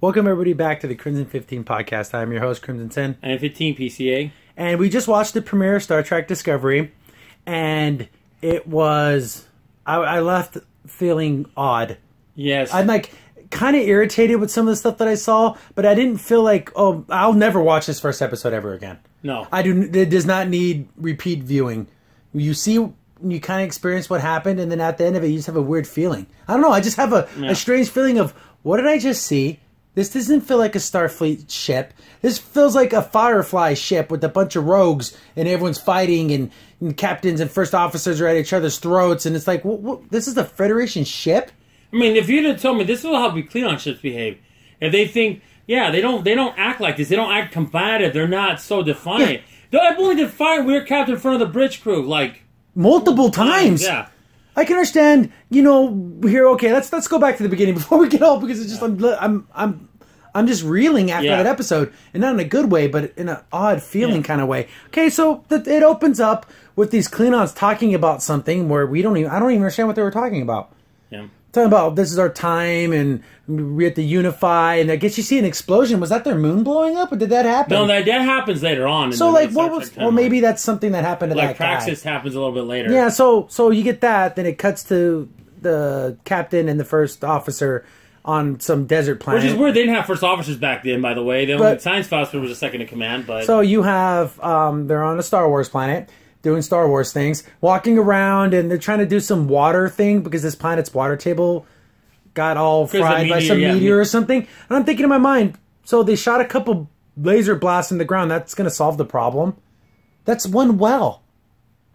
Welcome everybody back to the Crimson 15 podcast. I'm your host, Crimson 10. And 15 PCA. And we just watched the premiere of Star Trek Discovery, and it was... I left feeling odd. Yes. I'm like kind of irritated with some of the stuff that I saw, but I didn't feel like, oh, I'll never watch this first episode ever again. No. It does not need repeat viewing. You see... you kind of experience what happened, and then at the end of it, you just have a weird feeling. I don't know. I just have a strange feeling of, what did I just see? This doesn't feel like a Starfleet ship. This feels like a Firefly ship with a bunch of rogues, and everyone's fighting, and captains and first officers are at each other's throats, and it's like, this is the Federation ship? I mean, if you'd have told me this is how Klingon ships behave, if they think, yeah, they don't act like this. They don't act combative. They're not so defiant. Yeah. I've only defiant. We were captain in front of the bridge crew, like... multiple times. Yeah. I can understand, here, okay, let's go back to the beginning before we get off, because it's just, I'm just reeling after that episode, and not in a good way, but in an odd feeling kind of way. Okay, so it opens up with these Klingons talking about something where I don't even understand what they were talking about. Yeah. Talking about, this is our time, and we have to unify, and I guess you see an explosion. Was that their moon blowing up, or did that happen? No, that happens later on. So, like, what was... well, maybe that's something that happened to that guy. Praxis happens a little bit later. Yeah, so you get that, then it cuts to the captain and the first officer on some desert planet. Which is weird. They didn't have first officers back then, by the way. The only science officer was a second in command, but... so you have... they're on a Star Wars planet, doing Star Wars things, walking around, and they're trying to do some water thing, because this planet's water table got all fried by some meteor or something. And I'm thinking in my mind, so they shot a couple laser blasts in the ground. That's going to solve the problem. That's one well.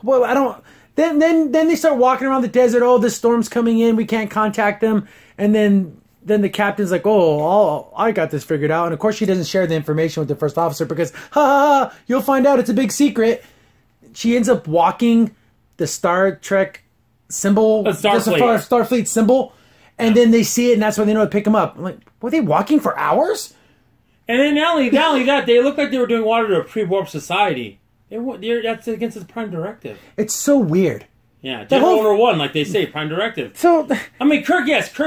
Well, I don't... Then they start walking around the desert. Oh, this storm's coming in. We can't contact them. And then the captain's like, oh, I got this figured out. And of course she doesn't share the information with the first officer because, you'll find out it's a big secret. She ends up walking the Star Trek symbol. Starfleet symbol. And then they see it, and that's when they know to pick them up. I'm like, were they walking for hours? And then not only that, they looked like they were doing water to a pre-warp society. That's against the Prime Directive. It's so weird. Yeah, General Order 1, like they say, Prime Directive. So, I mean, Kirk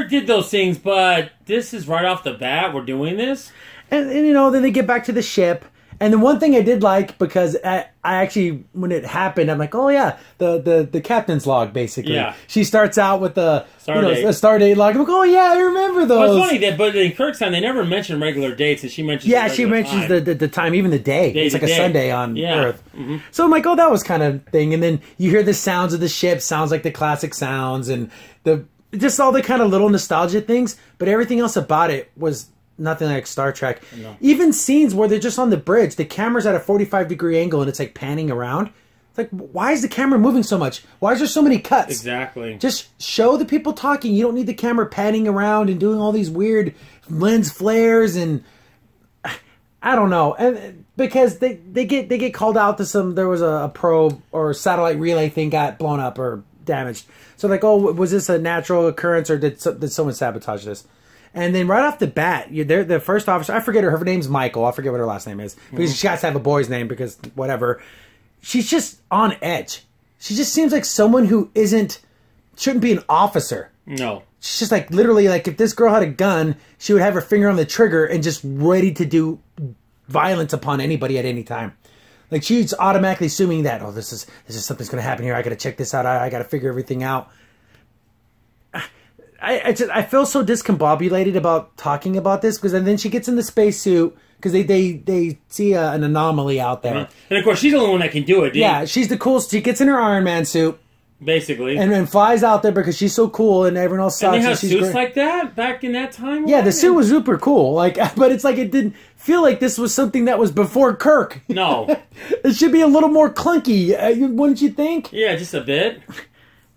did those things, but this is right off the bat, we're doing this. And then they get back to the ship. And the one thing I did like, because I actually, when it happened, I'm like, oh yeah, the captain's log, basically. Yeah. She starts out with the Stardate log. I'm like, oh yeah, I remember those. Well, it's funny that, but in Kirk's time, they never mention regular dates, and she mentions she mentions the time, even the day. It's like a Sunday on Earth. Mm-hmm. So I'm like, oh, that was kind of thing. And then you hear the sounds of the ship, sounds like the classic sounds, and just all the kind of little nostalgia things, but everything else about it was nothing like Star Trek. No. Even scenes where they're just on the bridge, the camera's at a 45-degree angle and it's like panning around. It's like, why is the camera moving so much? Why is there so many cuts? Exactly. Just show the people talking. You don't need the camera panning around and doing all these weird lens flares, and I don't know. And because they get called out to some, there was a probe or satellite relay thing got blown up or damaged. So like, oh, was this a natural occurrence, or did someone sabotage this? And then right off the bat, the first officer, I forget her name's Michael. I forget what her last name is. Because she has to have a boy's name because whatever. She's just on edge. She just seems like someone who shouldn't be an officer. No. She's just like, literally, like if this girl had a gun, she would have her finger on the trigger and just ready to do violence upon anybody at any time. Like she's automatically assuming that, oh, this is something's going to happen here. I got to check this out. I got to figure everything out. I feel so discombobulated about talking about this, because then she gets in the spacesuit because they see an anomaly out there. And of course, she's the only one that can do it. Yeah, she's the coolest. She gets in her Iron Man suit, basically, and then flies out there because she's so cool, and everyone else sucks. And they have suits like that back in that time. Yeah, the suit was super cool. Like, but it's like it didn't feel like this was something that was before Kirk. No, it should be a little more clunky, wouldn't you think? Yeah, just a bit.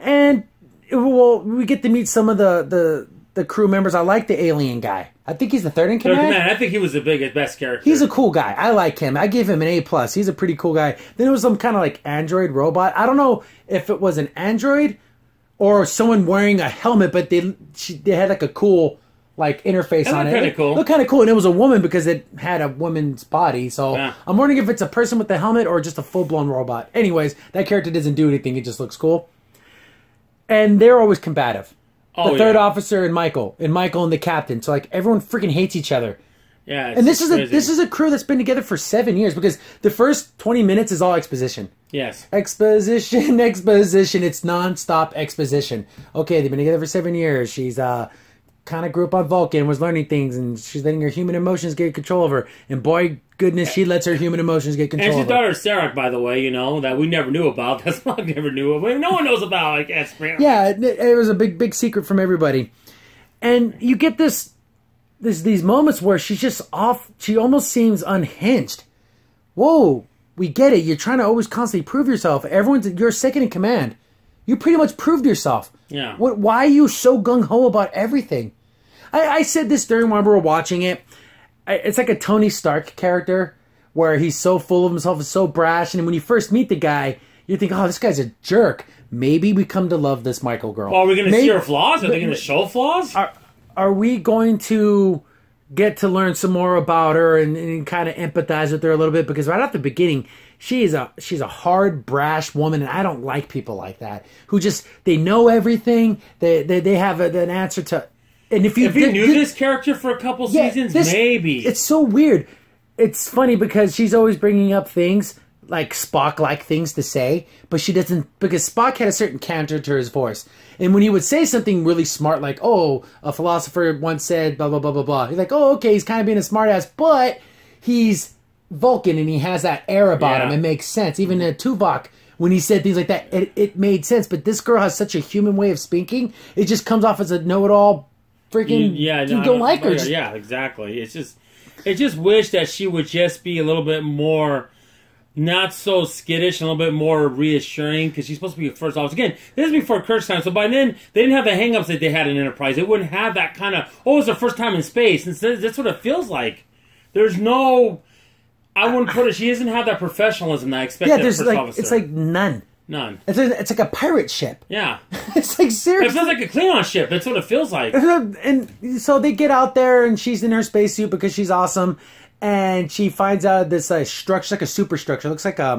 And well, we get to meet some of the crew members. I like the alien guy. I think he's the third in command. I think he was the best character. He's a cool guy. I like him. I give him an A+. He's a pretty cool guy. Then there was some kind of like android robot. I don't know if it was an android or someone wearing a helmet, but they had like a cool like interface on it. It looked kind of cool, and it was a woman because it had a woman's body. So I'm wondering if it's a person with the helmet or just a full-blown robot. Anyways, that character doesn't do anything. It just looks cool. And they're always combative. The third officer and Michael and the captain. So like everyone freaking hates each other. Yeah, and this is a crew that's been together for 7 years because the first 20 minutes is all exposition. Yes. Exposition. It's nonstop exposition. Okay, they've been together for 7 years. She's kind of grew up on Vulcan, was learning things, and she's letting her human emotions get control of her. And boy, goodness, she lets her human emotions get control of her. And she's daughter Sarek, by the way, that we never knew about. That's what I never knew about. No one knows about, I guess. Yeah, it was a big secret from everybody. And you get these moments where she's just off. She almost seems unhinged. Whoa, we get it. You're trying to always constantly prove yourself. You're second in command. You pretty much proved yourself. Yeah. Why are you so gung-ho about everything? I said this during when we were watching it. It's like a Tony Stark character where he's so full of himself and so brash. And when you first meet the guy, you think, oh, this guy's a jerk. Maybe we come to love this Michael girl. Well, are we going to see her flaws? Are they going to show flaws? Are we going to get to learn some more about her and kind of empathize with her a little bit? Because right at the beginning, she's a hard, brash woman, and I don't like people like that who just they know everything. They have an answer to. And if you knew this character for a couple seasons, maybe it's so weird. It's funny because she's always bringing up things like Spock-like things to say, but she doesn't, because Spock had a certain counter to his voice. And when he would say something really smart, like, oh, a philosopher once said, blah, blah, blah, blah, blah. He's like, oh, okay, he's kind of being a smartass, but he's Vulcan and he has that air about him. It makes sense. Even Tuvok, when he said things like that, it made sense. But this girl has such a human way of speaking. It just comes off as a know-it-all freaking, you don't like her. Yeah, exactly. It's just wish that she would just be a little bit more not so skittish, a little bit more reassuring, because she's supposed to be a first officer. Again, this is before Kirk's time, so by then, they didn't have the hang-ups that they had in Enterprise. They wouldn't have that kind of, oh, it's their first time in space. And that's what it feels like. There's no, I wouldn't put it, she doesn't have that professionalism that I expect of a first officer. It's like none. None. It's like a pirate ship. Yeah. It's like seriously. It feels like a Klingon ship. That's what it feels like. And so they get out there, and she's in her spacesuit because she's awesome. And she finds out this structure, like a superstructure. It looks like I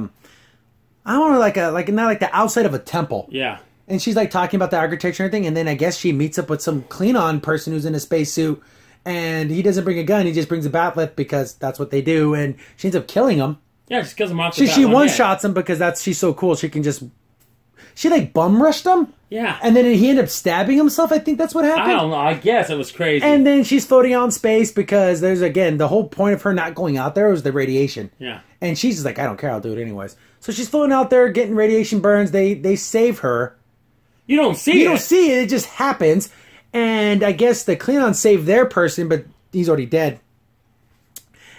don't know, like not like the outside of a temple. Yeah. And she's like talking about the architecture and everything. And then I guess she meets up with some Klingon person who's in a spacesuit, and he doesn't bring a gun. He just brings a bat lift because that's what they do. And she ends up killing him. Yeah, she kills him off. She one shots him because she's so cool. She can just. She like bum rushed him. Yeah. And then he ended up stabbing himself. I think that's what happened. I don't know. I guess it was crazy. And then she's floating out in space because there's, again, the whole point of her not going out there was the radiation. Yeah. And she's just like, I don't care. I'll do it anyways. So she's floating out there getting radiation burns. They save her. You don't see it. You don't see it. It just happens. And I guess the Klingons save their person, but he's already dead.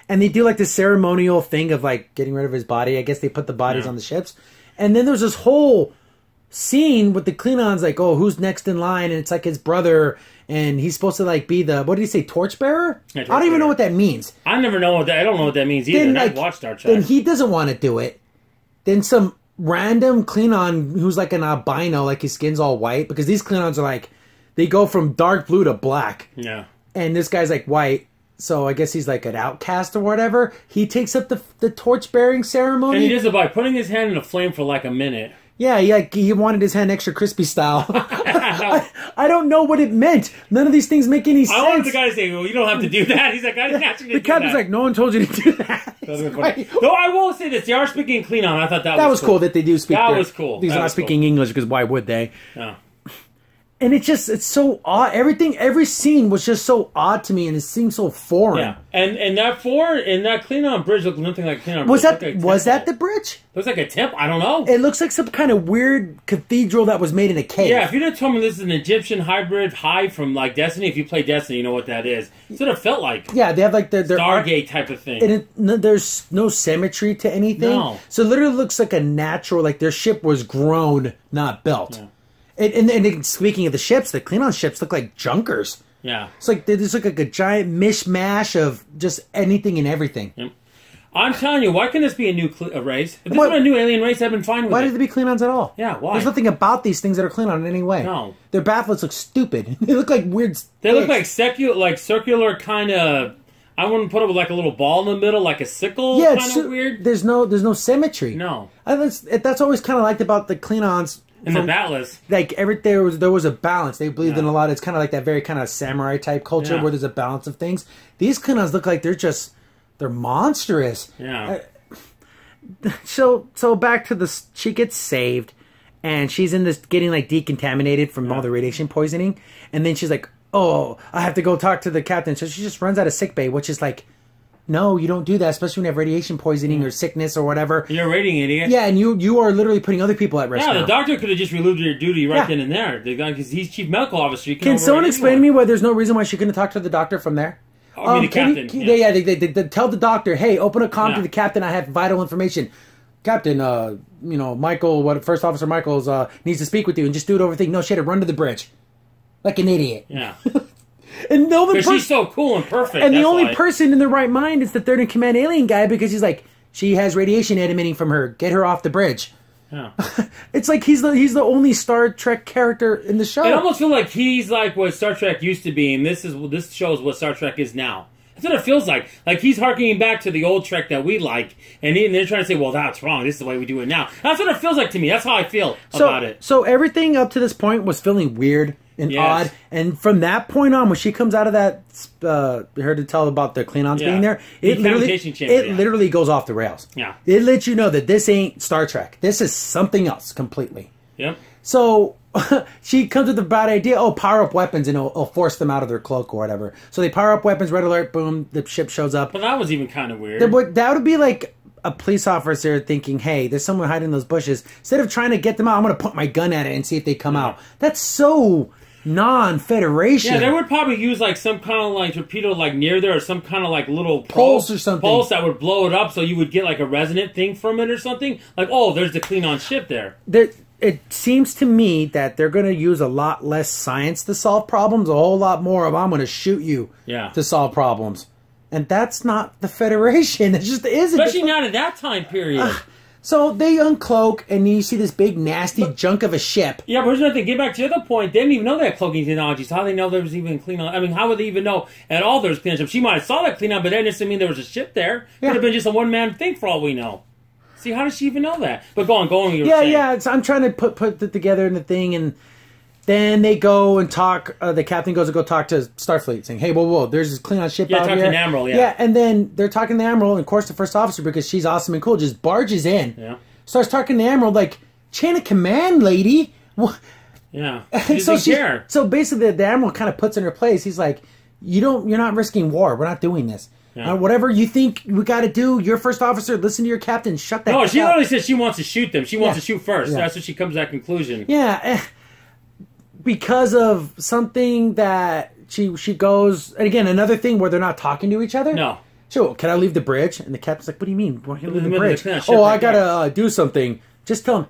And they do like this ceremonial thing of like getting rid of his body. I guess they put the bodies on the ships. And then there's this whole scene with the Klingons like, oh, who's next in line? And it's like his brother, and he's supposed to like be the, what did he say, torchbearer? Yeah, I don't even know what that means. I don't know what that means either. Then, I've watched Star Trek. Then he doesn't want to do it. Then some random Klingon who's like an albino, like his skin's all white, because these Klingons are like, they go from dark blue to black. Yeah. And this guy's like white. So I guess he's like an outcast or whatever. He takes up the torch-bearing ceremony. And he does it by putting his hand in a flame for like a minute. Yeah, he wanted his hand extra crispy style. I don't know what it meant. None of these things make any sense. I wanted the guy to say, well, you don't have to do that. He's like, I didn't ask you to do that. The captain's like, no one told you to do that. Though I will say this, they are speaking Klingon. I thought that was cool that they do speak. That was cool. These are not speaking English, because why would they? No. And it's so odd. Every scene was just so odd to me, and it seemed so foreign. Yeah, and that Klingon bridge looked nothing like Klingon bridge. Was that the bridge? Looks like a temple. I don't know. It looks like some kind of weird cathedral that was made in a cave. Yeah, if you'd have told me this is an Egyptian hybrid hive from like Destiny, if you play Destiny, you know what that is. That's what it felt like. Yeah, they have like their Stargate type of thing. And there's no symmetry to anything. No. So it literally looks like a natural, like their ship was grown, not built. Yeah. And speaking of the ships, the Klingon ships look like junkers. Yeah. It's like they just look like a giant mishmash of just anything and everything. Yep. I'm telling you, why can this be a new race? If this was a new alien race, I've been fine with it. Why did they be Klingons at all? Yeah, why? There's nothing about these things that are Klingon in any way. No. Their bathlets look stupid. They look like weird They look like circular kind of... I wouldn't put it with like a little ball in the middle, like a sickle, kind of weird. There's no symmetry. No. That's always kind of liked about the Klingons And the batless. Like, there was a balance. They believed in a lot. It's kind of like that very kind of samurai type culture where there's a balance of things. These Klingons look like they're monstrous. Yeah. So back to she gets saved, and she's in this getting like decontaminated from all the radiation poisoning, and then she's like, "Oh, I have to go talk to the captain." So she just runs out of sickbay, which is like, no, you don't do that, especially when you have radiation poisoning or sickness or whatever. You're a radiating idiot. Yeah, and you are literally putting other people at risk. Yeah, the doctor could have just relieved your duty right then and there. Because he's chief medical officer. Can someone explain to me why there's no reason why she couldn't talk to the doctor from there? I mean, the captain. They tell the doctor, hey, open a comm to the captain. I have vital information. Captain, Michael, First Officer Michaels needs to speak with you, and just do it over thing. No, she had to run to the bridge. Like an idiot. Yeah. And she's so cool and perfect. And the only person in their right mind is the third in command alien guy, because he's like, she has radiation emitting from her. Get her off the bridge. Yeah. It's like he's the only Star Trek character in the show. I almost feel like he's like what Star Trek used to be, and this shows what Star Trek is now. That's what it feels like. Like he's harkening back to the old Trek that we like, and they're trying to say, well, that's wrong. This is the way we do it now. That's what it feels like to me. That's how I feel about it. So everything up to this point was feeling weird and odd. And from that point on, when she comes out of that, her to tell about the Klingons being there, it literally goes off the rails. Yeah. It lets you know that this ain't Star Trek. This is something else completely. Yep. So she comes with the bad idea, power up weapons, and it'll force them out of their cloak or whatever. So they power up weapons, red alert, boom, the ship shows up. Well, that was even kind of weird. That would be like a police officer thinking, hey, there's someone hiding in those bushes. Instead of trying to get them out, I'm going to put my gun at it and see if they come out. That's so non-Federation. Yeah, they would probably use like some kind of like torpedo like near there, or some kind of like little pulse or something. Pulse that would blow it up, so you would get like a resonant thing from it or something. Like, oh, there's the Klingon ship there. It seems to me that they're going to use a lot less science to solve problems, a whole lot more of I'm going to shoot you to solve problems. And that's not the Federation. It just isn't. Especially not at that time period. So they uncloak, and you see this big, nasty junk of a ship. Yeah, but here's another thing. Get back to the other point. They didn't even know they had cloaking technology. So how do they know there was even Klingon? I mean, how would they even know at all there was Klingon ship? She might have saw that Klingon, but that doesn't mean there was a ship there. It could have been just a one-man thing for all we know. See, how does she even know that? But go on. I'm trying to put it together in the thing, and then they go and talk. The captain goes to go talk to Starfleet, saying, "Hey, whoa, there's this Klingon ship out here." Yeah, talking to Admiral. Yeah, and then they're talking to the Admiral, and of course the first officer, because she's awesome and cool, just barges in. Yeah. Starts talking to the Admiral like, "Chain of command, lady." What? Yeah. So basically, the Admiral kind of puts in her place. He's like, You're not risking war. We're not doing this." Yeah. Whatever you think we got to do, you're first officer. Listen to your captain. Shut that. No, she literally says she wants to shoot them. She wants to shoot first. Yeah. That's what she comes to that conclusion. Yeah, because of something that she goes, and again, another thing where they're not talking to each other. No. So, can I leave the bridge? And the captain's like, "What do you mean? Why can't you leave the bridge?" I gotta do something. Just tell him.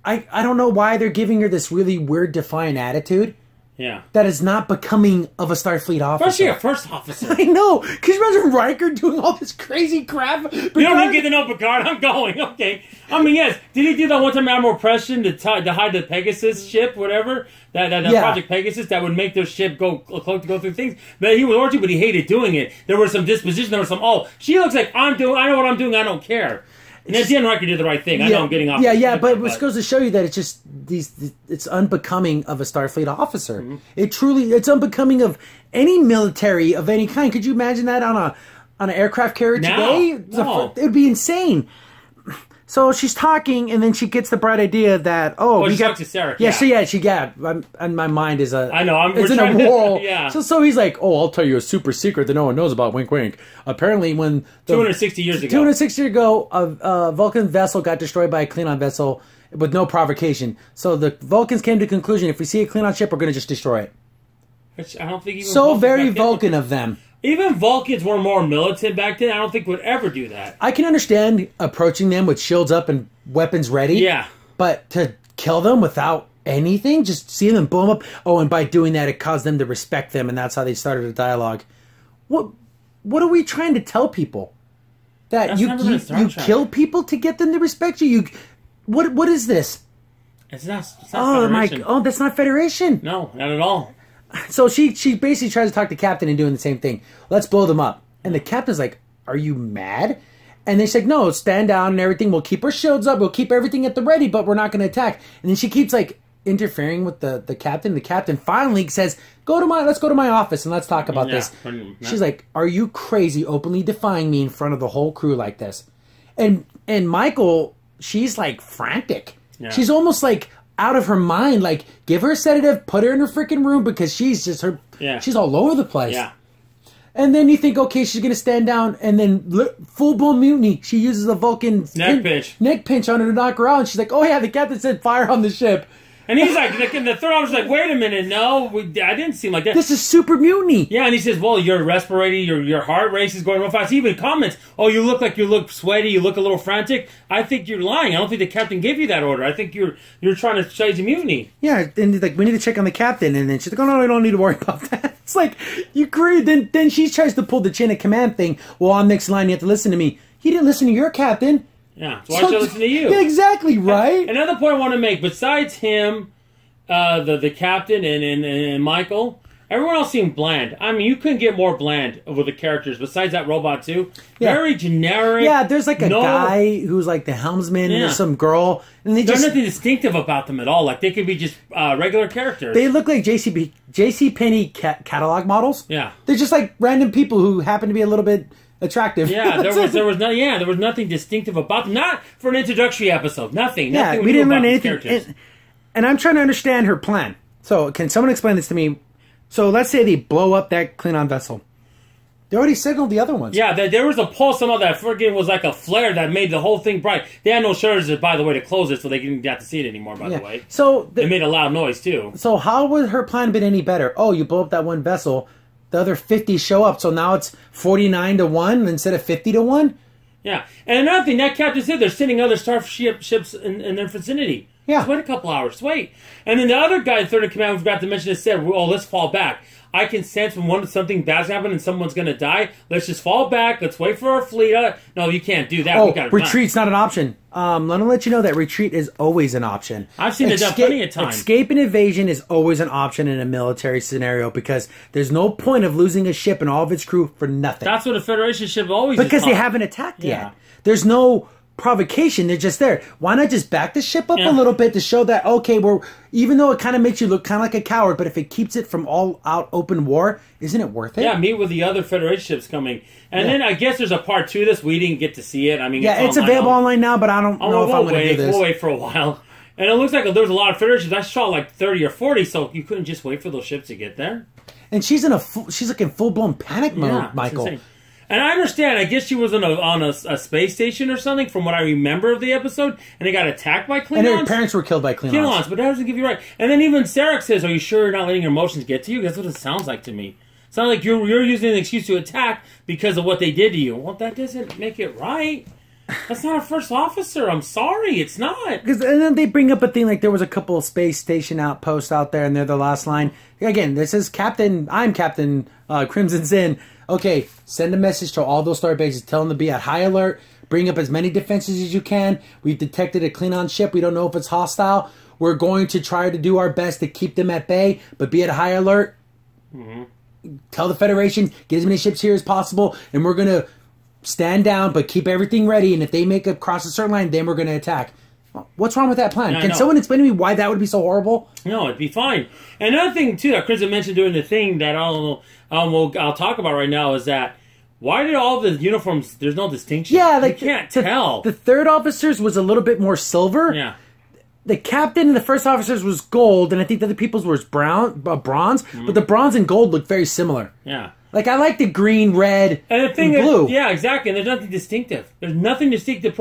I don't know why they're giving her this really weird, defiant attitude. Yeah. That is not becoming of a Starfleet officer. Especially a first officer. I know. Because you imagine Riker doing all this crazy crap. You don't even get to know Picard. I'm going. Okay. I mean, yes. Did he do that one time Admiral Preston to hide the Pegasus ship, whatever? That Project Pegasus that would make their ship go through things? But he was orgy, but he hated doing it. There was some disposition. There was some, she looks like I know what I'm doing. I don't care. And then Dan Riker did the right thing. I know I'm getting off. But it goes to show you that it's just it's unbecoming of a Starfleet officer. Mm-hmm. It's unbecoming of any military of any kind. Could you imagine that on an aircraft carrier today? No. It would be insane. So she's talking, and then she gets the bright idea that we got to Sarah. And my mind is I know. It's in a whirl. Yeah. So he's like, I'll tell you a super secret that no one knows about. Wink, wink. Apparently, when 260 years ago, a Vulcan vessel got destroyed by a Klingon vessel with no provocation. So the Vulcans came to the conclusion: if we see a Klingon ship, we're going to just destroy it. Which I don't think even so very Vulcan of them. Even Vulcans were more militant back then. I don't think would ever do that. I can understand approaching them with shields up and weapons ready. Yeah. But to kill them without anything, just see them blow them up. And by doing that, it caused them to respect them, and that's how they started a dialogue. What are we trying to tell people? That you kill people to get them to respect you? What is this? It's not Federation. That's not Federation. No, not at all. So she basically tries to talk to the captain and doing the same thing. Let's blow them up. And the captain's like, "Are you mad?" And then she's like, no, stand down and everything. We'll keep our shields up. We'll keep everything at the ready, but we're not going to attack. And then she keeps like interfering with the captain. The captain finally says, let's go to my office and let's talk about this. She's like, are you crazy openly defying me in front of the whole crew like this? And Michael, she's like frantic. Yeah. She's almost like out of her mind. Like, give her a sedative, put her in her freaking room because she's just she's all over the place. Yeah. And then you think, okay, she's going to stand down, and then full-blown mutiny. She uses a Vulcan neck pinch on her to knock her out. And she's like, oh, yeah, the captain said fire on the ship. And he's like, the third officer's like, wait a minute, no, I didn't seem like that. This is super mutiny. Yeah, and he says, well, you're respirating, your heart rate is going real fast. He even comments, oh, you look sweaty, you look a little frantic. I think you're lying. I don't think the captain gave you that order. I think you're trying to change the mutiny. Yeah, and he's like, we need to check on the captain. And then she's like, oh, no, I don't need to worry about that. It's like, you agree. Then she tries to pull the chain of command thing. Well, on next line, you have to listen to me. He didn't listen to your captain. Yeah, so why should I listen to you? Yeah, exactly, right? Another point I want to make, besides him, the captain and Michael, everyone else seemed bland. I mean, you couldn't get more bland with the characters, besides that robot, too. Yeah. Very generic. Yeah, there's like a guy who's like the helmsman, and there's some girl. And there's nothing distinctive about them at all. Like, they could be just regular characters. They look like JCPenney catalog models. Yeah. They're just like random people who happen to be a little bit attractive. Yeah, there was nothing distinctive about them. Not for an introductory episode. Nothing. Yeah, we didn't learn anything. And I'm trying to understand her plan. So, can someone explain this to me? So, let's say they blow up that Klingon vessel. They already signaled the other ones. Yeah, there was a pulse somehow that friggin' was like a flare that made the whole thing bright. They had no shutters, by the way, to close it, so they didn't get to see it anymore, by the way. So it made a loud noise, too. So how would her plan been any better? Oh, you blow up that one vessel, the other 50 show up, so now it's 49-1 instead of 50-1? Yeah, and another thing, that captain said they're sending other ships in their vicinity. Yeah. Just wait a couple hours. Wait. And then the other guy, third in command, we forgot to mention, said, oh, let's fall back. I can sense when something bad's happening and someone's going to die. Let's just fall back. Let's wait for our fleet. No, you can't do that. Oh, retreat's not an option. Let me let you know that retreat is always an option. I've seen it done plenty of times. Escape and evasion is always an option in a military scenario because there's no point of losing a ship and all of its crew for nothing. That's what a Federation ship always because they haven't attacked yet. There's no provocation. They're just there. Why not just back the ship up a little bit to show that, okay, even though it kind of makes you look kind of like a coward, but if it keeps it from all out open war, isn't it worth it? Yeah, meet with the other Federation ships coming. And then I guess there's a part 2 of this. We didn't get to see it. I mean, it's available online now, but I don't know if I'm going to do this. We'll wait for a while. And it looks like there's a lot of Federation ships. I saw like 30 or 40, so you couldn't just wait for those ships to get there. And she's like in full-blown panic mode, Michael. And I understand. I guess she was on a space station or something, from what I remember of the episode, and they got attacked by Klingons. And her parents were killed by Klingons. But that doesn't give you right. And then even Sarek says, "Are you sure you're not letting your emotions get to you?" That's what it sounds like to me. It sounds like you're using an excuse to attack because of what they did to you. Well, that doesn't make it right. That's not a first officer. I'm sorry, it's not. And then they bring up a thing like there was a couple of space station outposts out there, and they're the last line. Again, this is Captain. I'm Captain Crimson Sin. Okay, send a message to all those star bases. Tell them to be at high alert. Bring up as many defenses as you can. We've detected a Klingon ship. We don't know if it's hostile. We're going to try to do our best to keep them at bay, but be at high alert. Tell the Federation, get as many ships here as possible, and we're going to stand down, but keep everything ready. And if they make it cross a certain line, then we're going to attack. What's wrong with that plan? Can someone explain to me why that would be so horrible? No, it'd be fine. And another thing, too, that Chris had mentioned during the thing that I'll talk about right now is that why did all the uniforms, there's no distinction? Yeah, like you can't tell. The third officers was a little bit more silver. Yeah. The captain and the first officers was gold, and I think the other people's was bronze. But the bronze and gold look very similar. Yeah. Like, I like the green, red, and the thing blue. Is, yeah, exactly. And there's nothing distinctive. There's nothing distinctive.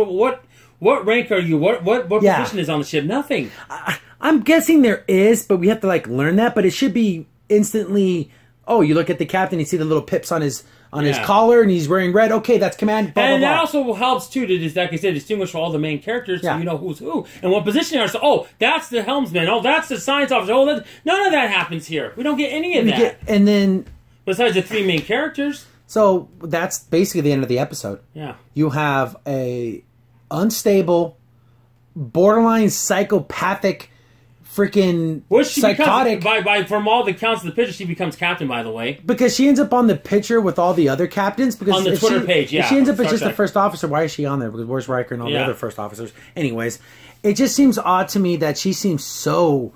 What rank are you? What position is on the ship? Nothing. I'm guessing there is, but we have to like learn that. But it should be instantly. Oh, you look at the captain, you see the little pips on his collar, and he's wearing red. Okay, that's command. Blah, and blah, blah. That also helps too to, like I said, distinguish all the main characters, so you know who's who and what position they are. So, oh, that's the helmsman. Oh, that's the science officer. Oh, none of that happens here. We don't get any of that. And then besides the 3 main characters. So that's basically the end of the episode. Yeah, you have a unstable, borderline psychopathic freaking psychotic. From all the counts of the picture, she becomes captain, by the way. Because she ends up on the picture with all the other captains. Because on the Twitter page, if she ends up as just the first officer, why is she on there? Because where's Riker and all the other first officers? Anyways, it just seems odd to me that she seems so...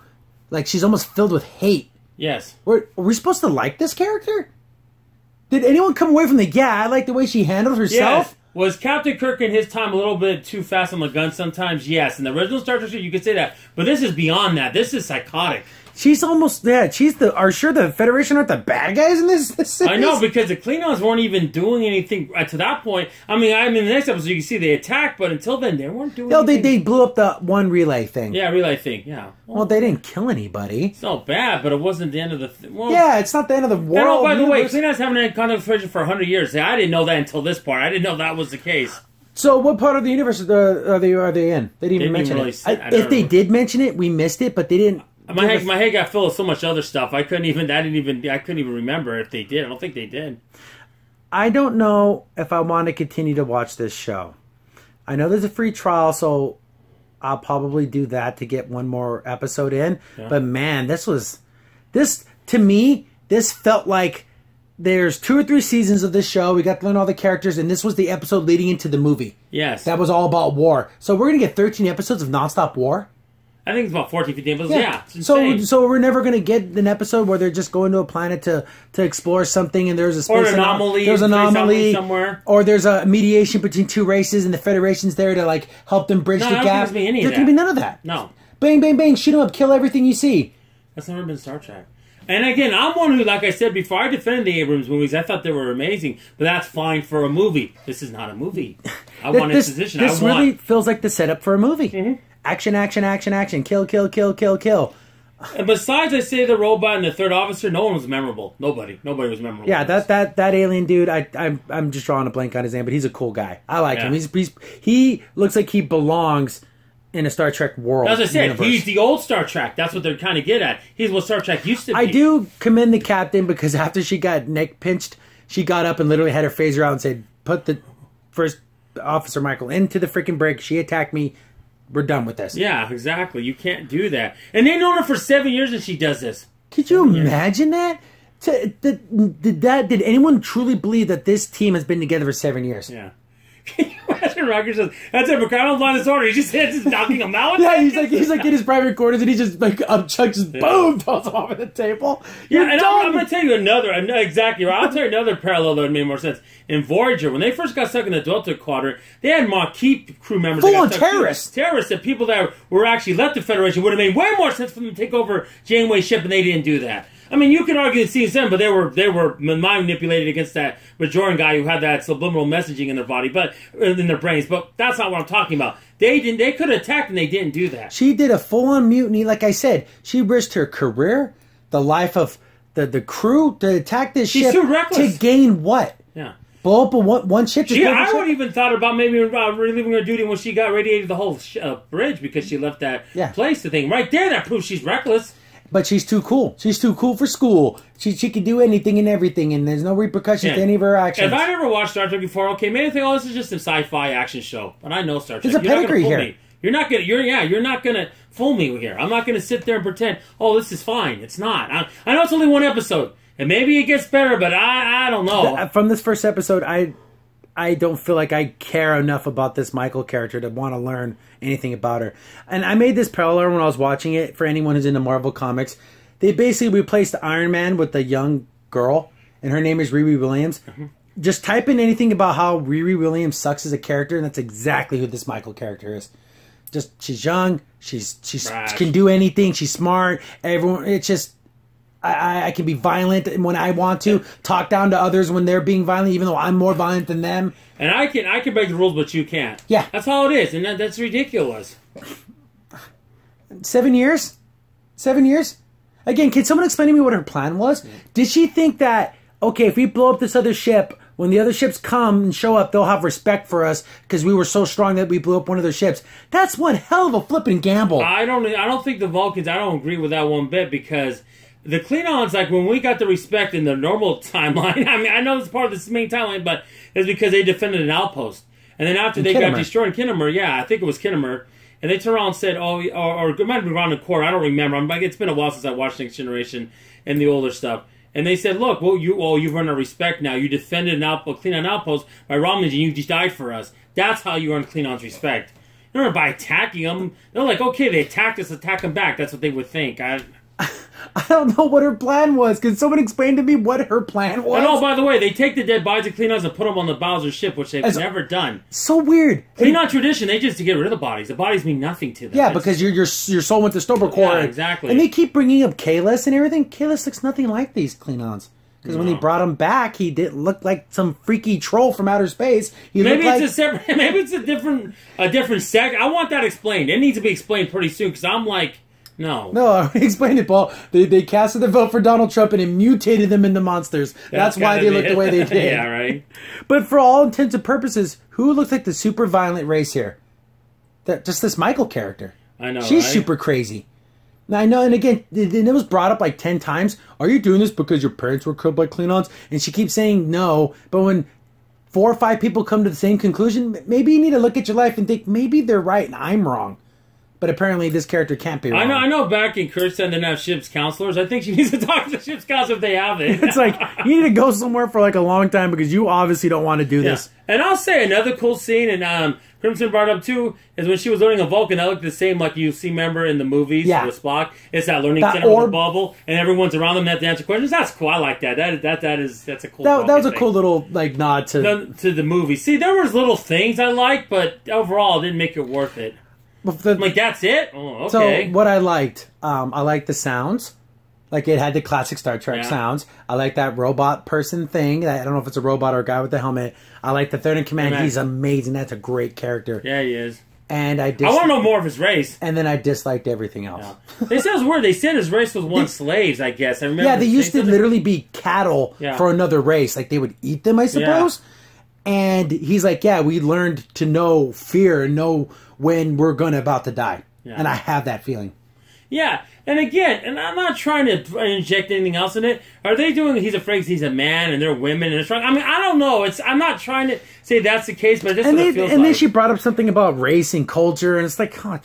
like she's almost filled with hate. Yes. Are we supposed to like this character? Did anyone come away from I like the way she handled herself? Yes. Was Captain Kirk in his time a little bit too fast on the gun sometimes? Yes. In the original Star Trek, you could say that. But this is beyond that. This is psychotic. She's almost, she's are sure the Federation aren't the bad guys in this series? I know, because the Klingons weren't even doing anything to that point. I mean, in the next episode, you can see they attacked, but until then, they weren't doing anything. They blew up the one relay thing. Yeah, relay thing, yeah. Well, they didn't kill anybody. It's not bad, but it wasn't the end of the... yeah, it's not the end of the world. And by the way, Klingons haven't had conversation for 100 years. I didn't know that until this part. I didn't know that was the case. So, what part of the universe are they in? They didn't even mention it. If they did mention it, we missed it, but they didn't... My head got filled with so much other stuff. I couldn't even remember if they did. I don't think they did. I don't know if I want to continue to watch this show. I know there's a free trial, so I'll probably do that to get one more episode in. Yeah. But man, this to me, this felt like there's 2 or 3 seasons of this show. We got to learn all the characters, and this was the episode leading into the movie. Yes. That was all about war. So we're going to get 13 episodes of nonstop war? I think it's about 14, 15 episodes. Yeah. So we're never going to get an episode where they're just going to a planet to explore something, and there's a space anomaly. There's an anomaly somewhere, or there's a mediation between 2 races, and the Federation's there to like help them bridge the gap. There's going to be none of that. No. Bang, bang, bang! Shoot them up! Kill everything you see. That's never been Star Trek. And again, I'm one who, like I said before, I defended the Abrams movies. I thought they were amazing, but that's fine for a movie. This is not a movie. I want exposition. This really feels like the setup for a movie. Mm-hmm. Action, action, action, action. Kill, kill, kill, kill, kill. And besides, I say the robot and the third officer, no one was memorable. Nobody was memorable. Yeah, that alien dude. I'm just drawing a blank on his name, but he's a cool guy. I like him. He looks like he belongs in a Star Trek world. As I said, he's the old Star Trek. That's what they're kind of good at. He's what Star Trek used to be. I do commend the captain because after she got neck pinched, she got up and literally had her phaser out and said, "Put the first officer Michael into the freaking break. She attacked me. We're done with this." Yeah, exactly. You can't do that. And they've known her for 7 years and she does this. Could you imagine that? Did anyone truly believe that this team has been together for 7 years? Yeah. Can you imagine Roger says, "That's it, McConnell's line of order." He just knocking him out. Yeah, he's like in his private quarters and he just like Chuck just boom tosses him off at the table. Yeah, and I'm going to tell you another exactly right. I'll tell you another parallel that made more sense. In Voyager, when they first got stuck in the Delta Quadrant, they had Maquis crew members. Full on terrorists. Terrorists, that people that were actually left the Federation would have made way more sense for them to take over Janeway's ship, and they didn't do that. I mean, you can argue the season 7, but they were mind manipulated against that Bajoran guy who had that subliminal messaging in their body, but in their brains. But that's not what I'm talking about. They could have attacked, and they didn't do that. She did a full-on mutiny. Like I said, she risked her career, the life of the crew to attack this ship. She's too reckless. To gain what? Yeah. Blow up one ship? I would even thought about maybe relieving her duty when she got radiated the whole bridge because she left that place. The thing right there, that proves she's reckless. But she's too cool. She's too cool for school. She can do anything and everything, and there's no repercussions to any of her actions. If I never watched Star Trek before, okay, maybe I think, oh, this is just a sci-fi action show. But I know Star Trek. There's a pedigree here. You're not gonna fool me here. I'm not gonna sit there and pretend, oh, this is fine. It's not. I know it's only one episode, and maybe it gets better, but I don't know. From this first episode, I don't feel like I care enough about this Michael character to want to learn anything about her. And I made this parallel when I was watching it for anyone who's into Marvel Comics. They basically replaced Iron Man with a young girl, and her name is Riri Williams. Mm-hmm. Just type in anything about how Riri Williams sucks as a character, and that's exactly who this Michael character is. Just, she's young, she can do anything, she's smart, everyone, it's just... I can be violent when I want to, talk down to others when they're being violent, even though I'm more violent than them. And I can break the rules, but you can't. Yeah. That's all it is, and that's ridiculous. 7 years? 7 years? Again, can someone explain to me what her plan was? Yeah. Did she think that, okay, if we blow up this other ship, when the other ships come and show up, they'll have respect for us because we were so strong that we blew up one of their ships? That's one hell of a flipping gamble. I don't think the Vulcans, I don't agree with that one bit because... The Klingons, like, when we got the respect in the normal timeline, I mean, I know it's part of this main timeline, but it's because they defended an outpost. And then after they got destroyed in Kinnemer, I think it was Kinnemer, and they turned around and said, "Oh," or it might have been around the court. I don't remember. It's been a while since I watched Next Generation and the older stuff. And they said, "Look, you've earned our respect now. You defended an Klingon outpost by Romulans, and you just died for us. That's how you earn Klingons' respect. Not by attacking them. They're like, okay, they attacked us, attack them back. That's what they would think." I don't know what her plan was. Can someone explain to me what her plan was? And oh, by the way, they take the dead bodies of Klingons and put them on the bows of the ship, which they've never done. So weird. Klingon tradition, they just to get rid of the bodies. The bodies mean nothing to them. Yeah, because your soul went to Stobercore. Yeah, exactly. And they keep bringing up Kalis and everything. Kalis looks nothing like these Klingons. Because when they brought him back, he didn't look like some freaky troll from outer space. Maybe it's a different sect. I want that explained. It needs to be explained pretty soon because I'm like, no, explain it, Paul. They casted the vote for Donald Trump and it mutated them into monsters. That's why they look the way they did. Yeah, right. But for all intents and purposes, who looks like the super violent race here? Just this Michael character. I know. She's right? super crazy. Now, I know, and again, it was brought up like 10 times. Are you doing this because your parents were killed by Klingons? And she keeps saying no. But when 4 or 5 people come to the same conclusion, maybe you need to look at your life and think, maybe they're right and I'm wrong. But apparently this character can't be wrong. I know back in Kyrgyzstan they didn't have ship's counselors. I think she needs to talk to the ship's counselor if they have it. It's like, you need to go somewhere for like a long time because you obviously don't want to do this. And I'll say another cool scene, and Crimson brought up too, is when she was learning a Vulcan. That looked the same like you see, remember, in the movies with Spock. It's that learning center with the bubble, and everyone's around them and have to answer questions. That's cool. I like that. That's a cool That was a cool little like nod to the movie. See, there was little things I liked, but overall it didn't make it worth it. Like, that's it? Oh, okay. So, what I liked the sounds. Like, it had the classic Star Trek sounds. I like that robot person thing. I don't know if it's a robot or a guy with the helmet. I like the third in command. He's amazing. That's a great character. Yeah, he is. And I want to know more of his race. And then I disliked everything else. Yeah. They said it was weird. They said his race was once slaves, I guess. I remember. Yeah, they used to literally be cattle for another race. Like, they would eat them, I suppose. Yeah. And he's like, yeah, we learned to know fear and know when we're about to die. Yeah. And I have that feeling. Yeah, and again, and I'm not trying to inject anything else in it. Are they doing he's afraid because he's a man and they're women and they're strong? I mean, I don't know. I'm not trying to say that's the case, but that's what it feels like. And then she brought up something about race and culture, and it's like, oh,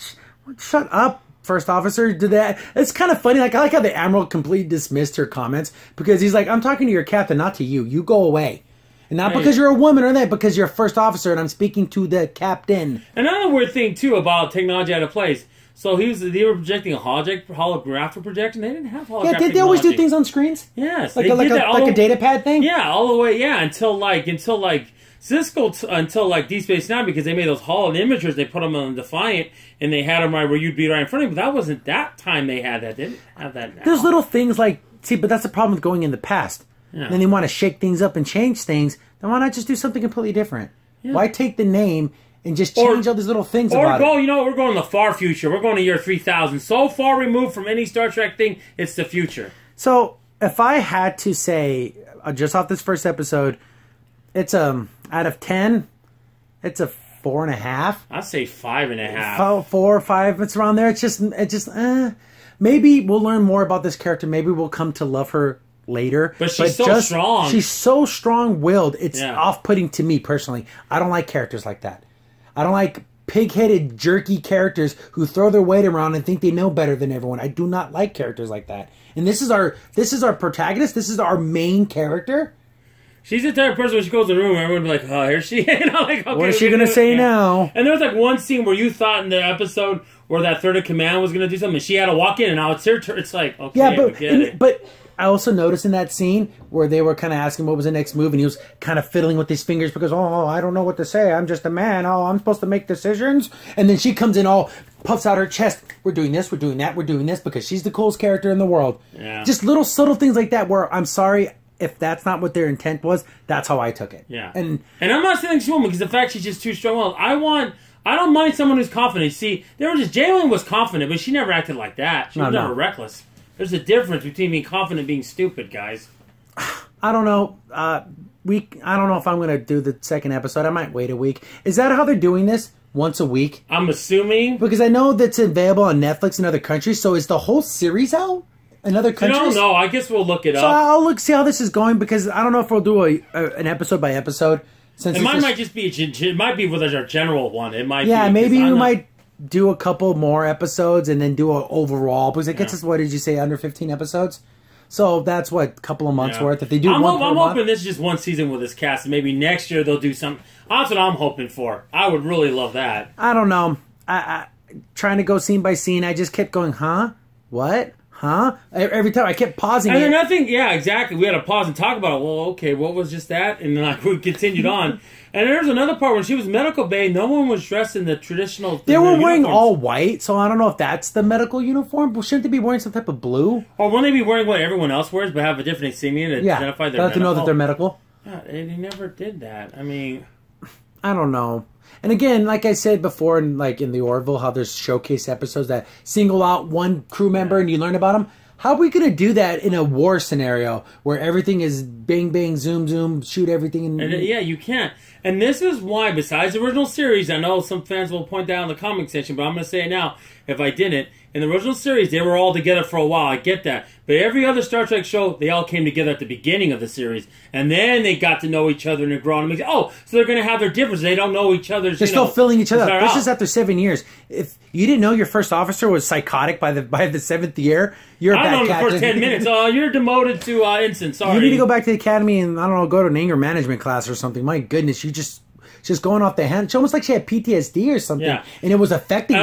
shut up, First Officer. Did that? It's kind of funny. Like, I like how the Admiral completely dismissed her comments because he's like, I'm talking to your captain, not to you. You go away. And not because you're a woman or that, because you're a first officer and I'm speaking to the captain. Another weird thing, too, about technology out of place. So they were projecting a holographic projection. They didn't have holographic technology. Yeah, did they always do things on screens? Yes. Like a data pad thing? Yeah, all the way, until Cisco, until Deep Space Nine, because they made those holo imagers, they put them on Defiant, and they had them right where you'd be right in front of them. But that wasn't that time they had that. They didn't have that now. There's little things like, but that's the problem with going in the past. Yeah. And then they want to shake things up and change things. Then why not just do something completely different? Yeah. Why take the name and just change all these little things about it? Or go, we're going to the far future. We're going to year 3000. So far removed from any Star Trek thing, it's the future. So, if I had to say, just off this first episode, it's out of 10, it's a 4.5. I'd say 5.5. 4 or 5, it's around there. It's just, maybe we'll learn more about this character. Maybe we'll come to love her later. But she's so strong. She's so strong-willed. It's off-putting to me, personally. I don't like characters like that. I don't like pig-headed, jerky characters who throw their weight around and think they know better than everyone. I do not like characters like that. And this is our protagonist. This is our main character. She's the type of person when she goes in the room, everyone will be like, oh, here's she. Okay, what is she going to say now? And there was one scene where you thought in the episode where that third in command was going to do something, and she had to walk in, and now it's her turn. It's like, okay, but I also noticed in that scene where they were kind of asking what was the next move, and he was kind of fiddling with his fingers because, I don't know what to say. I'm just a man. I'm supposed to make decisions. And then she comes in all puffs out her chest. We're doing this, we're doing that, we're doing this because she's the coolest character in the world. Yeah. Just little subtle things like that where I'm sorry if that's not what their intent was. That's how I took it. Yeah. And I'm not saying she's a woman because the fact she's just too strong-willed. I don't mind someone who's confident. See, Jalen was confident, but she never acted like that. She was never reckless. There's a difference between being confident and being stupid, guys. I don't know. I don't know if I'm going to do the second episode. I might wait a week. Is that how they're doing this? Once a week? I'm assuming. Because I know that's available on Netflix in other countries. So is the whole series out in other countries? I don't know. I guess we'll look it up. So I'll see how this is going because I don't know if we'll do an episode by episode. Since it might just be. It might be with our general one. It might. Yeah, maybe we might do a couple more episodes and then do an overall, because it gets us, what did you say, under 15 episodes? So that's what, a couple of months worth. If they do I'm month, hoping this is just one season with this cast, and maybe next year they'll do something. That's what I'm hoping for. I would really love that. I don't know. I trying to go scene by scene, I just kept going, huh? What? Huh? Every time I kept pausing. And then nothing. Yeah, exactly. We had to pause and talk about it. Well, okay, what was just that? And then like we continued on. And there's another part when she was medical bay. No one was dressed in the traditional. They were wearing all white, so I don't know if that's the medical uniform. But shouldn't they be wearing some type of blue? Or wouldn't they be wearing what everyone else wears, but have a different insignia to identify their medical? To know that they're medical. Yeah, they never did that. I mean, I don't know. And again, like I said before, in the Orville, how there's showcase episodes that single out one crew member and you learn about them. How are we going to do that in a war scenario where everything is bang, bang, zoom, zoom, shoot everything? Yeah, you can't. And this is why, besides the original series, I know some fans will point that out in the comic section, but I'm going to say it now, if I didn't. In the original series, they were all together for a while. I get that. But every other Star Trek show, they all came together at the beginning of the series. And then they got to know each other and grow. And so they're going to have their differences. They don't know each other's. They're still filling each other up. This is after 7 years. If you didn't know your first officer was psychotic by the 7th year, you're a bad captain. I don't know the first 10 minutes. You're demoted to ensign. Sorry. You need to go back to the academy and, I don't know, go to an anger management class or something. My goodness, you just going off the hand. It's almost like she had PTSD or something. Yeah. And it was affecting her.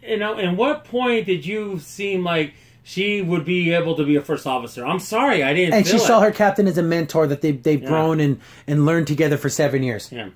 And what point did you seem like she would be able to be a first officer? I'm sorry, I didn't. And she saw her captain as a mentor that they've grown and learned together for 7 years. Yeah.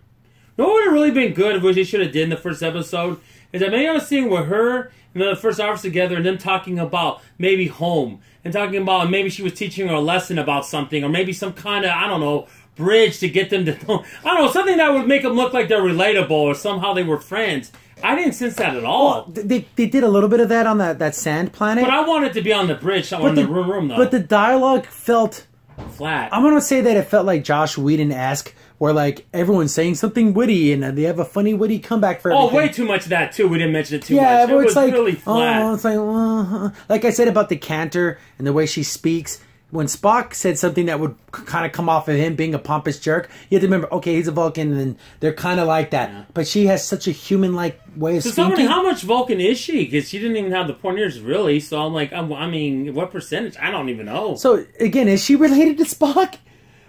What would have really been good, which they should have did in the first episode, is that maybe I was seeing with her and the first officer together and them talking about maybe home and talking about maybe she was teaching her a lesson about something or maybe some kind of, I don't know, bridge to get them to, I don't know, something that would make them look like they're relatable or somehow they were friends. I didn't sense that at all. Well, they did a little bit of that on that sand planet. But I wanted to be on the bridge, on the room, though. But the dialogue felt flat. I'm going to say that it felt like Josh Whedon-esque, where like everyone's saying something witty and they have a funny witty comeback for everything. Oh, way too much of that, too. We didn't mention it too much. It was like, really flat. Oh, it's like I said about the cantor and the way she speaks. When Spock said something that would kind of come off of him being a pompous jerk, you have to remember, okay, he's a Vulcan, and they're kind of like that. Yeah. But she has such a human-like way of speaking. How much Vulcan is she? Because she didn't even have the point ears, really. So I'm like, I mean, what percentage? I don't even know. So, again, is she related to Spock?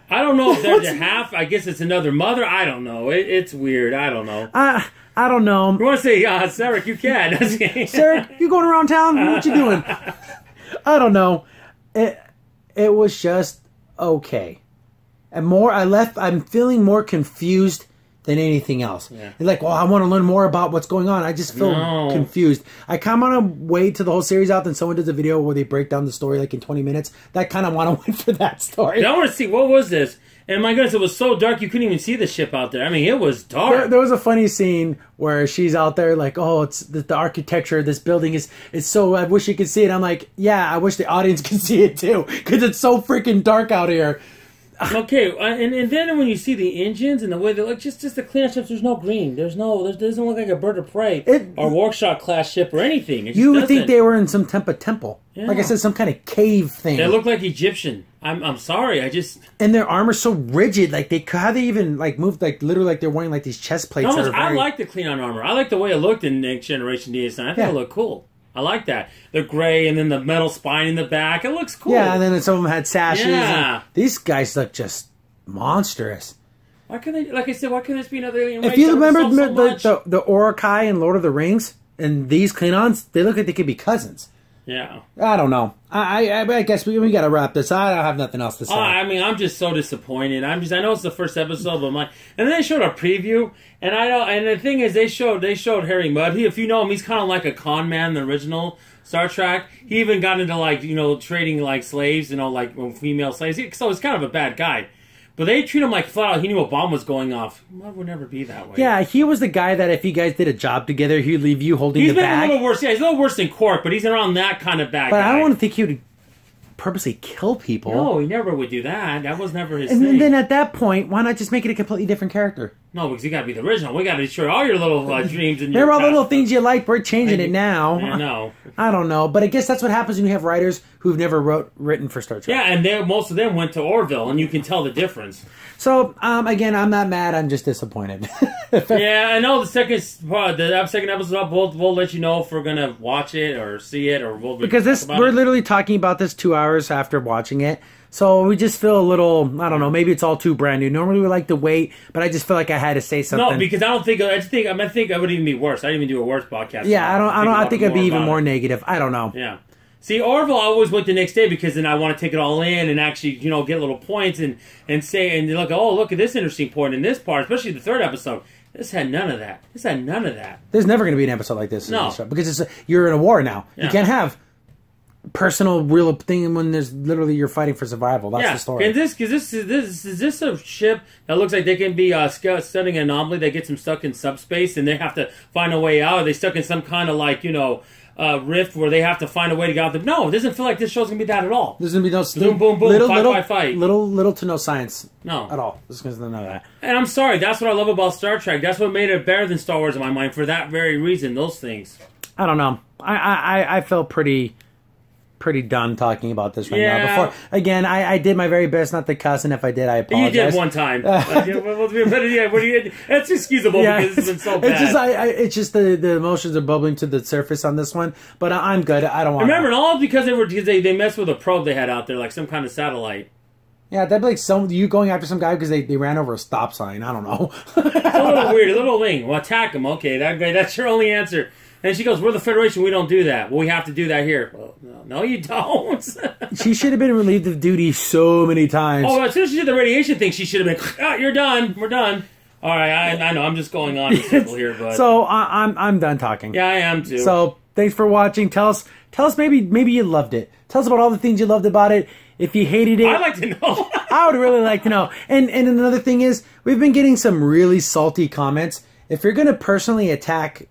I don't know if there's a half. I guess it's another mother. I don't know. It's weird. I don't know. I don't know. You want to say, Sarek, you can. Sarek, you going around town? What you doing? I don't know. It was just okay. And I'm feeling more confused than anything else. Yeah. Like, I want to learn more about what's going on. I just feel confused. I kind of want to wait till the whole series out, then someone does a video where they break down the story like in 20 minutes. That kind of want to wait for that story. I want to see, what was this? And my goodness, it was so dark you couldn't even see the ship out there. I mean, it was dark. There was a funny scene where she's out there like, it's the architecture of this building is so, I wish you could see it. I'm like, yeah, I wish the audience could see it too, because it's so freaking dark out here. Okay, and then when you see the engines and the way they look, just the Klingon ships, there's no green. There doesn't look like a bird of prey or Warshak class ship or anything. You would think they were in some type of temple. Yeah. Like I said, some kind of cave thing. They look like Egyptian. I'm sorry, and their armor's so rigid. Like how they even like move like literally like they're wearing like these chest plates. I like the Klingon armor. I like the way it looked in Next Generation DS9. I think it looked cool. I like that. The gray and then the metal spine in the back. It looks cool. Yeah, and then some of them had sashes. Yeah. These guys look just monstrous. Why couldn't they, like I said, why couldn't this be another alien race? If you remember the Orokai in Lord of the Rings and these Klingons, they look like they could be cousins. Yeah. I don't know. I guess we got to wrap this. I don't have nothing else to say. I mean, I'm just so disappointed. I know it's the first episode, but and then they showed a preview, and the thing is, they showed Harry Mudd. If you know him, he's kind of like a con man in the original Star Trek. He even got into trading like slaves, like female slaves. So he's kind of a bad guy. But they treat him like flat out. He knew a bomb was going off. Mudd would never be that way. Yeah, he was the guy that if you guys did a job together, he'd leave you holding the bag. He's been a little worse. Yeah, he's a little worse than Quark, but he's around that kind of bad guy. But I don't want to think he would purposely kill people. No, he never would do that. That was never his thing. And then at that point, why not just make it a completely different character? No, because you got to be the original. We got to destroy all your little dreams and Remember all the little things you liked? We're changing it now. I know. I don't know, but I guess that's what happens when you have writers who've never written for Star Trek. Yeah, and most of them went to Orville, and you can tell the difference. So, again, I'm not mad. I'm just disappointed. Yeah, I know the second episode. We'll let you know if we're gonna watch it or see it, or because we're literally talking about this 2 hours after watching it. So we just feel a little, I don't know, maybe it's all too brand new. Normally we like to wait, but I just feel like I had to say something. No, because I think it would even be worse. I'd even do a worse podcast. Yeah, I think I'd be even more negative. I don't know. Yeah. See, Orville, I always went the next day because then I want to take it all in and actually, get little points and look at this interesting point in this part, especially the third episode. This had none of that. There's never going to be an episode like this. No. Because you're in a war now. Yeah. You can't have personal real thing when there's literally you're fighting for survival. That's the story. And is this a ship that looks like they can be studying an anomaly that gets them stuck in subspace and they have to find a way out? Are they stuck in some kind of rift where they have to find a way to get out? No, it doesn't feel like this show's gonna be that at all. There's gonna be no boom, boom, boom, fight. Little to no science. No, at all. There's none of that. And I'm sorry, that's what I love about Star Trek. That's what made it better than Star Wars in my mind for that very reason. Those things. I don't know. I felt pretty done talking about this right now. Before again, I did my very best not to cuss, and if I did, I apologize. You did one time. That's excusable because it's been so bad. It's just the emotions are bubbling to the surface on this one, but I'm good. I don't want. Remember, all because they messed with a probe they had out there, like some kind of satellite. Yeah, that'd be like you going after some guy because they ran over a stop sign. I don't know. It's a little weird, a little thing. Well, attack him. Okay, that's your only answer. And she goes, "We're the Federation. We don't do that. Well, we have to do that here." Well, no, you don't. She should have been relieved of duty so many times. Oh, as soon as she did the radiation thing, she should have been, "You're done. We're done." All right, I know. I'm just going on here, but so I'm done talking. Yeah, I am too. So thanks for watching. Tell us maybe you loved it. Tell us about all the things you loved about it. If you hated it, I'd like to know. I would really like to know. And another thing is, we've been getting some really salty comments. If you're going to personally attack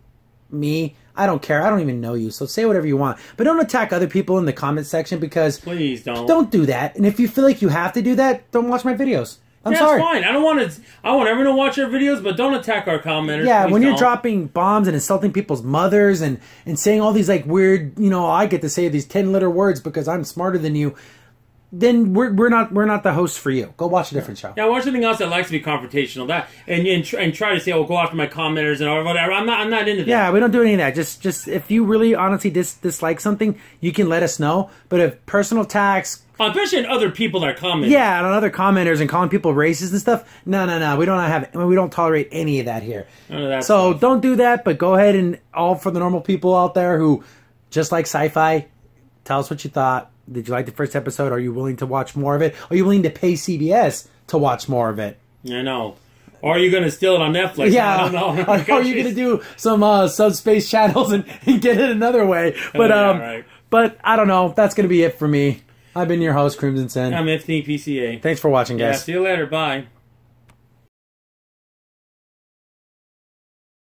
me, I don't care. I don't even know you, so say whatever you want. But don't attack other people in the comment section because... Please don't. Don't do that. And if you feel like you have to do that, don't watch my videos. I'm sorry. That's fine. I want everyone to watch our videos, but don't attack our commenters. Yeah, when you're dropping bombs and insulting people's mothers and saying all these like weird, I get to say these 10-letter words because I'm smarter than you, then we're not the hosts for you. Go watch a different show. Yeah, watch something else that likes to be confrontational. That and try to say, "Oh, go after my commenters and or whatever." I'm not into that. Yeah, we don't do any of that. Just if you really honestly dislike something, you can let us know. But if personal attacks, especially in other people that are commenting, yeah, on other commenters and calling people racist and stuff, no, we don't tolerate any of that here. So don't do that. But go ahead and all for the normal people out there who just like sci-fi, tell us what you thought. Did you like the first episode? Are you willing to watch more of it? Are you willing to pay CBS to watch more of it? I know. Or are you going to steal it on Netflix? Yeah. I don't know. Or are you going to do some subspace channels and get it another way? But right. But I don't know. That's going to be it for me. I've been your host, Crimson Sin. I'm Anthony PCA. Thanks for watching, guys. Yeah, see you later. Bye.